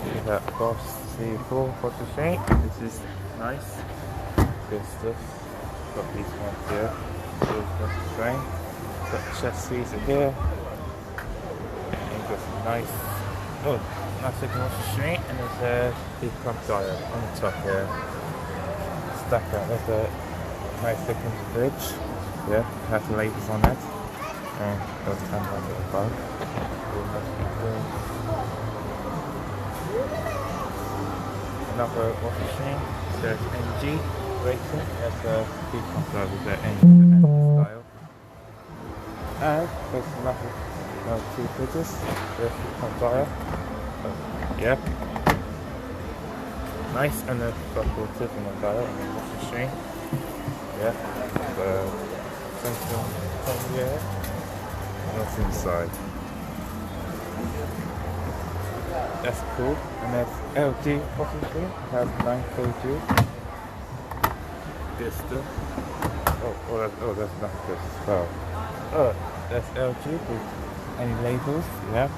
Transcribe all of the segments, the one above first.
We got Boss C4 wash machine. This is nice. Good stuff. Got these ones here. Wash machine. Got chest freezer here. And got some nice looking wash machine. And there's a heat pump dryer on the top here. Stack out. There's a nice looking fridge. Yeah, has the labels on it. And there's a camera on the above. Another wash machine. There's NG rating. There's a heat pump dryer with the NG style. And there's another two fridges. There's heat pump dryer. Yeah. Nice, and then got water from the dryer and the wash machine. Yeah. Something here. And what's inside? That's cool. And that's LG wash machine. It has 9 kg. This stuff. That's not good as well. Oh, that's LG with any labels. Yeah.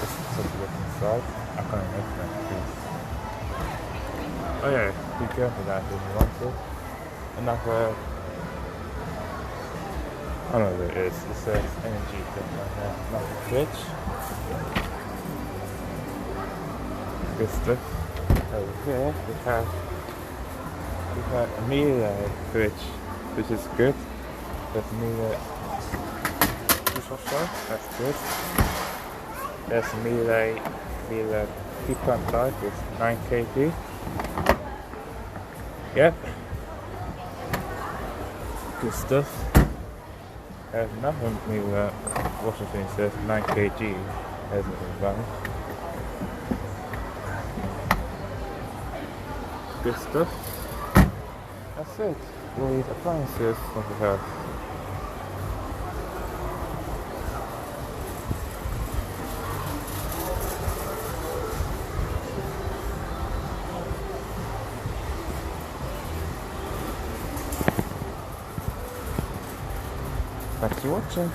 This is what look inside. I can't remember that piece. Oh yeah, be careful that if you want to. Another, I don't know what it is. It says energy thing right there. Another fridge. Good stuff. Over here we have a Miele fridge, which is good. There's a Miele dishwasher, that's good. There's a Miele heat pump dryer with 9 kg. Yep. Good stuff. There's another Miele washing machine says 9 kg. There's nothing wrong. Good stuff. That's it. All these appliances that we have. Thanks for watching.